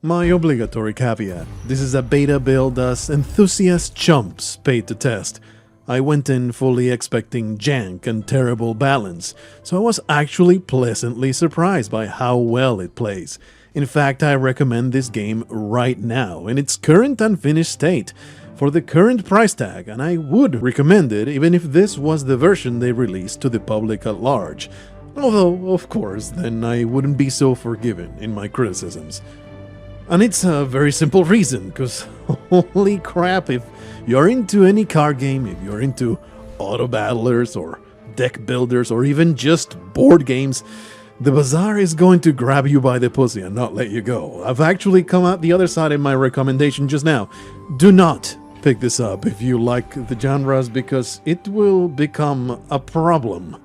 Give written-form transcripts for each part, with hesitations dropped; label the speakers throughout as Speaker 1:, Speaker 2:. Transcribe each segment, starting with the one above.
Speaker 1: My obligatory caveat: this is a beta build us enthusiast chumps paid to test. I went in fully expecting jank and terrible balance, so I was actually pleasantly surprised by how well it plays. In fact, I recommend this game right now in its current unfinished state for the current price tag, and I would recommend it even if this was the version they released to the public at large. Although, of course, then I wouldn't be so forgiving in my criticisms. And it's a very simple reason, because holy crap, if you're into any card game, if you're into autobattlers or deck builders or even just board games, the Bazaar is going to grab you by the pussy and not let you go. I've actually come out the other side in my recommendation just now. Do not pick this up if you like the genres, because it will become a problem.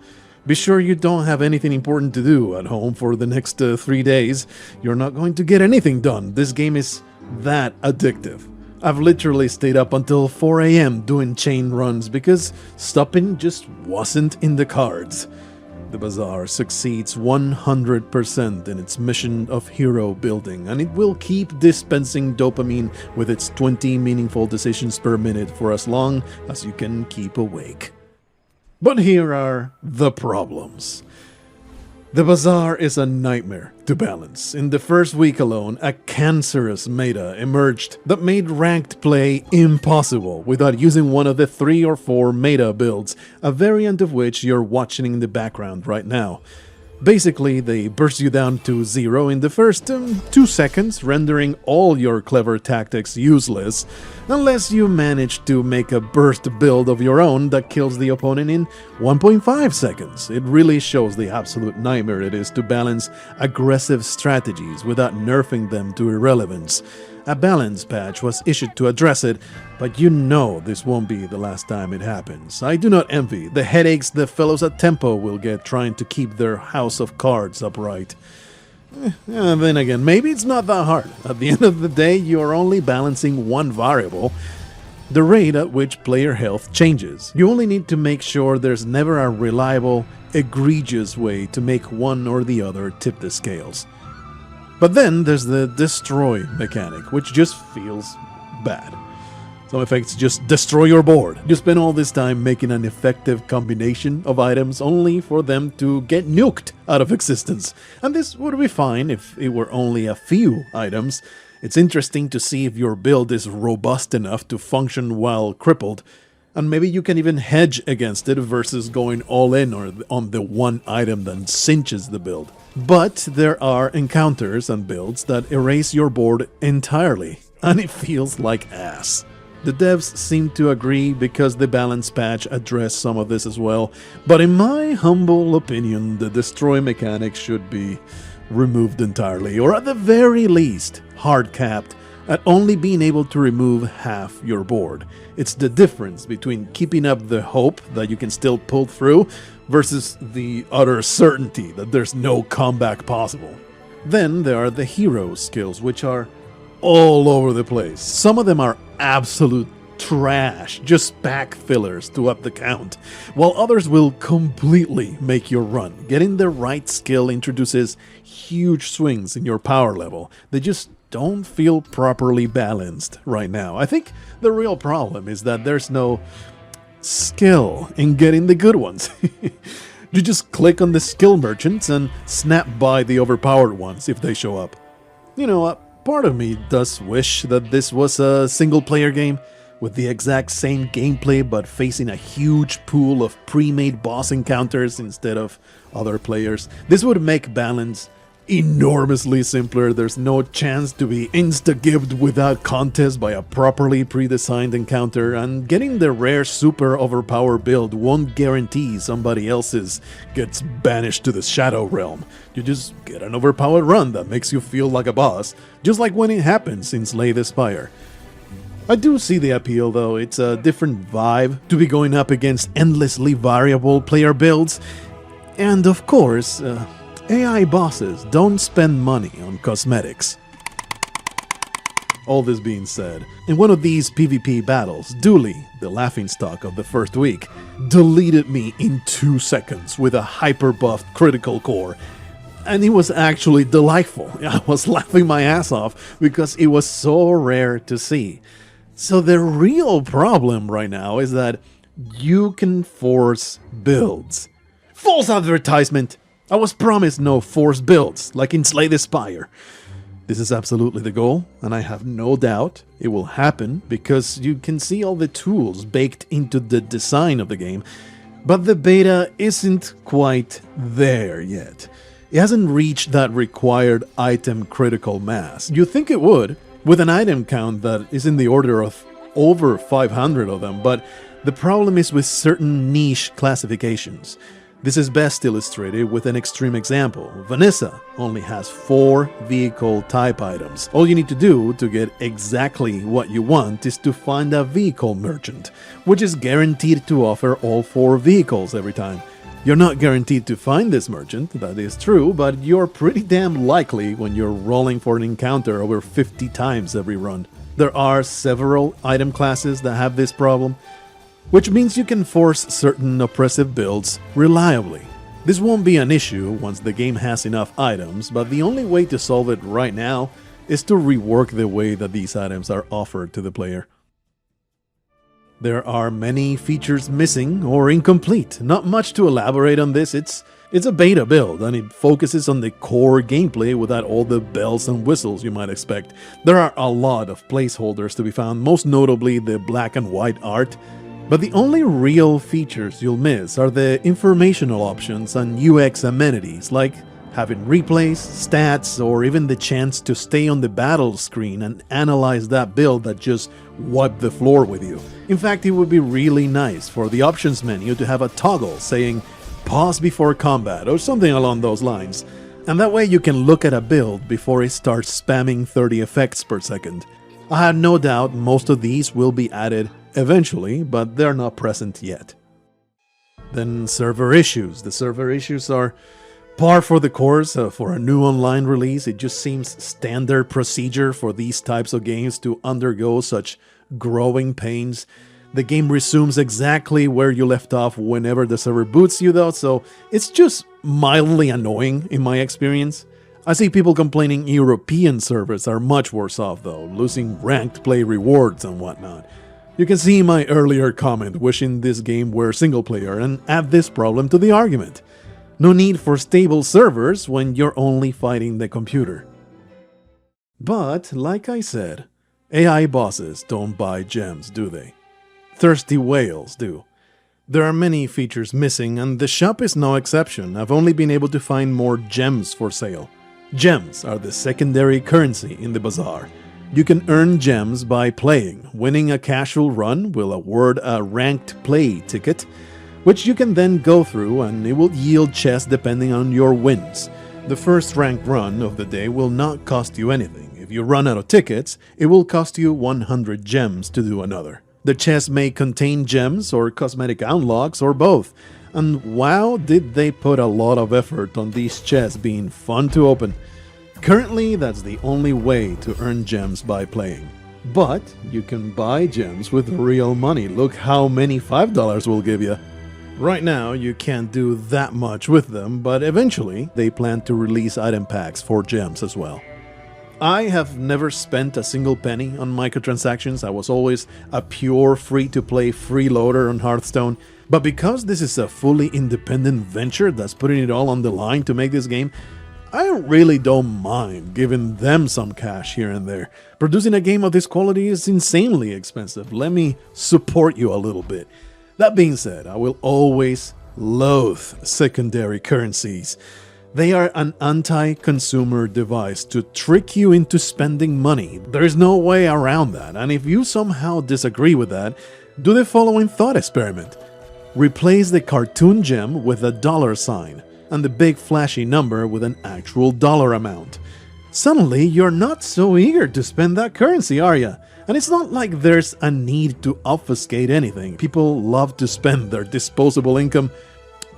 Speaker 1: Be sure you don't have anything important to do at home for the next 3 days. You're not going to get anything done. This game is that addictive. I've literally stayed up until 4 AM doing chain runs because stopping just wasn't in the cards. The Bazaar succeeds 100% in its mission of hero building, and it will keep dispensing dopamine with its 20 meaningful decisions per minute for as long as you can keep awake. But here are the problems. The Bazaar is a nightmare to balance. In the first week alone, a cancerous meta emerged that made ranked play impossible without using one of the 3 or 4 meta builds, a variant of which you're watching in the background right now. Basically, they burst you down to 0 in the first 2 seconds, rendering all your clever tactics useless, unless you manage to make a burst build of your own that kills the opponent in 1.5 seconds. It really shows the absolute nightmare it is to balance aggressive strategies without nerfing them to irrelevance. A balance patch was issued to address it, but you know this won't be the last time it happens. I do not envy the headaches the fellows at Tempo will get trying to keep their house of cards upright. Then again, maybe it's not that hard. At the end of the day, you're only balancing one variable: the rate at which player health changes. You only need to make sure there's never a reliable, egregious way to make one or the other tip the scales. But then there's the destroy mechanic, which just feels bad. Some effects just destroy your board. You spend all this time making an effective combination of items only for them to get nuked out of existence. And this would be fine if it were only a few items. It's interesting to see if your build is robust enough to function while crippled. And maybe you can even hedge against it versus going all in on the one item that cinches the build. But there are encounters and builds that erase your board entirely, and it feels like ass. The devs seem to agree because the balance patch addressed some of this as well, but in my humble opinion, the destroy mechanic should be removed entirely, or at the very least, hard-capped at only being able to remove half your board. It's the difference between keeping up the hope that you can still pull through versus the utter certainty that there's no comeback possible. Then there are the hero skills, which are all over the place. Some of them are absolute trash, just pack fillers to up the count, while others will completely make your run. Getting the right skill introduces huge swings in your power level. They just don't feel properly balanced right now. I think the real problem is that there's no skill in getting the good ones. You just click on the skill merchants and snap by the overpowered ones if they show up. You know, part of me does wish that this was a single-player game with the exact same gameplay but facing a huge pool of pre-made boss encounters instead of other players. This would make balance enormously simpler. There's no chance to be insta-gibbed without contest by a properly pre-designed encounter, and getting the rare super overpower build won't guarantee somebody else's gets banished to the Shadow Realm. You just get an overpowered run that makes you feel like a boss, just like when it happens in Slay the Spire. I do see the appeal though. It's a different vibe to be going up against endlessly variable player builds, and of course, AI bosses don't spend money on cosmetics. All this being said, in one of these PvP battles, Dooley, the laughingstock of the first week, deleted me in 2 seconds with a hyper-buffed critical core. And it was actually delightful. I was laughing my ass off because it was so rare to see. So the real problem right now is that you can force builds. False advertisement! I was promised no forced builds, like in Slay the Spire. This is absolutely the goal, and I have no doubt it will happen because you can see all the tools baked into the design of the game, but the beta isn't quite there yet. It hasn't reached that required item critical mass. You think it would, with an item count that is in the order of over 500 of them, but the problem is with certain niche classifications. This is best illustrated with an extreme example. Vanessa only has 4 vehicle type items. All you need to do to get exactly what you want is to find a vehicle merchant, which is guaranteed to offer all 4 vehicles every time. You're not guaranteed to find this merchant, that is true, but you're pretty damn likely when you're rolling for an encounter over 50 times every run. There are several item classes that have this problem, which means you can force certain oppressive builds reliably. This won't be an issue once the game has enough items, but the only way to solve it right now is to rework the way that these items are offered to the player. There are many features missing or incomplete. Not much to elaborate on this, it's a beta build and it focuses on the core gameplay without all the bells and whistles you might expect. There are a lot of placeholders to be found, most notably the black and white art. But the only real features you'll miss are the informational options and UX amenities, like having replays, stats, or even the chance to stay on the battle screen and analyze that build that just wiped the floor with you. In fact, it would be really nice for the options menu to have a toggle saying pause before combat or something along those lines. And that way you can look at a build before it starts spamming 30 effects per second. I have no doubt most of these will be added eventually, but they're not present yet. Then server issues. The server issues are par for the course for a new online release. It just seems standard procedure for these types of games to undergo such growing pains. The game resumes exactly where you left off whenever the server boots you though, so it's just mildly annoying in my experience. I see people complaining European servers are much worse off though, losing ranked play rewards and whatnot. You can see my earlier comment wishing this game were single player and add this problem to the argument. No need for stable servers when you're only fighting the computer. But, like I said, AI bosses don't buy gems, do they? Thirsty whales do. There are many features missing and the shop is no exception. I've only been able to find more gems for sale. Gems are the secondary currency in the bazaar. You can earn gems by playing. Winning a casual run will award a ranked play ticket, which you can then go through and it will yield chests depending on your wins. The first ranked run of the day will not cost you anything. If you run out of tickets, it will cost you 100 gems to do another. The chests may contain gems or cosmetic unlocks or both. And wow, did they put a lot of effort on these chests being fun to open. Currently, that's the only way to earn gems by playing. But you can buy gems with real money. Look how many $5 will give you. Right now, you can't do that much with them, but eventually, they plan to release item packs for gems as well. I have never spent a single penny on microtransactions. I was always a pure free-to-play freeloader on Hearthstone. But because this is a fully independent venture that's putting it all on the line to make this game, I really don't mind giving them some cash here and there. Producing a game of this quality is insanely expensive. Let me support you a little bit. That being said, I will always loathe secondary currencies. They are an anti-consumer device to trick you into spending money. There is no way around that, and if you somehow disagree with that, do the following thought experiment. Replace the cartoon gem with a dollar sign, and the big flashy number with an actual dollar amount. Suddenly, you're not so eager to spend that currency, are you? And it's not like there's a need to obfuscate anything. People love to spend their disposable income.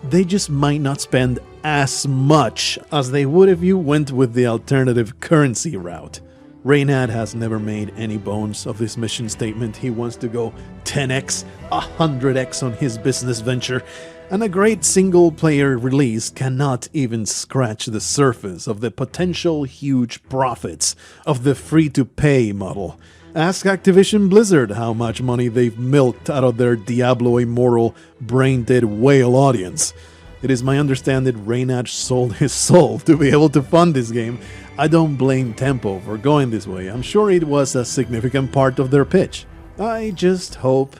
Speaker 1: They just might not spend as much as they would if you went with the alternative currency route. Reynad has never made any bones of this mission statement. He wants to go 10x, 100x on his business venture. And a great single-player release cannot even scratch the surface of the potential huge profits of the free-to-pay model. Ask Activision Blizzard how much money they've milked out of their Diablo Immortal brain-dead whale audience. It is my understanding Reynad sold his soul to be able to fund this game. I don't blame Tempo for going this way. I'm sure it was a significant part of their pitch. I just hope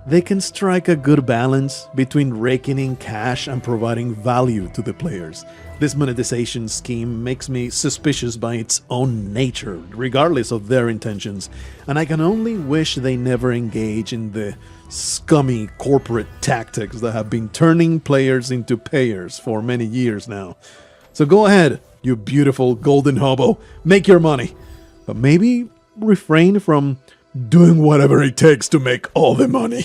Speaker 1: they can strike a good balance between raking in cash and providing value to the players. This monetization scheme makes me suspicious by its own nature, regardless of their intentions, and I can only wish they never engage in the scummy corporate tactics that have been turning players into payers for many years now. So go ahead, you beautiful golden hobo, make your money, but maybe refrain from doing whatever it takes to make all the money.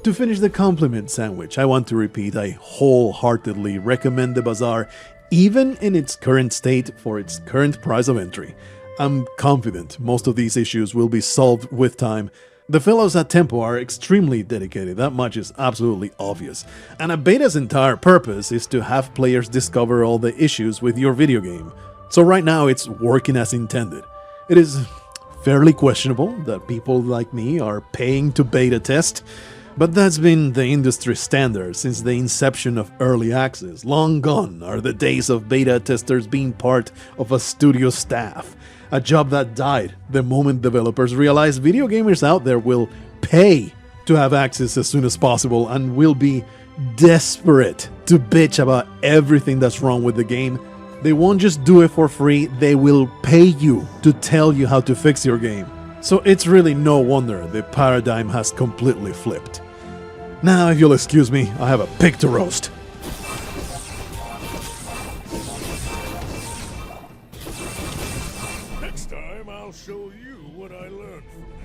Speaker 1: To finish the compliment sandwich, I want to repeat I wholeheartedly recommend the Bazaar, even in its current state, for its current price of entry. I'm confident most of these issues will be solved with time. The fellows at Tempo are extremely dedicated, that much is absolutely obvious. And a beta's entire purpose is to have players discover all the issues with your video game. So right now it's working as intended. It is fairly questionable that people like me are paying to beta test, but that's been the industry standard since the inception of early access. Long gone are the days of beta testers being part of a studio staff, a job that died the moment developers realized video gamers out there will pay to have access as soon as possible and will be desperate to bitch about everything that's wrong with the game. They won't just do it for free, they will pay you to tell you how to fix your game. So it's really no wonder the paradigm has completely flipped. Now, if you'll excuse me, I have a pig to roast.
Speaker 2: Next time I'll show you what I learned from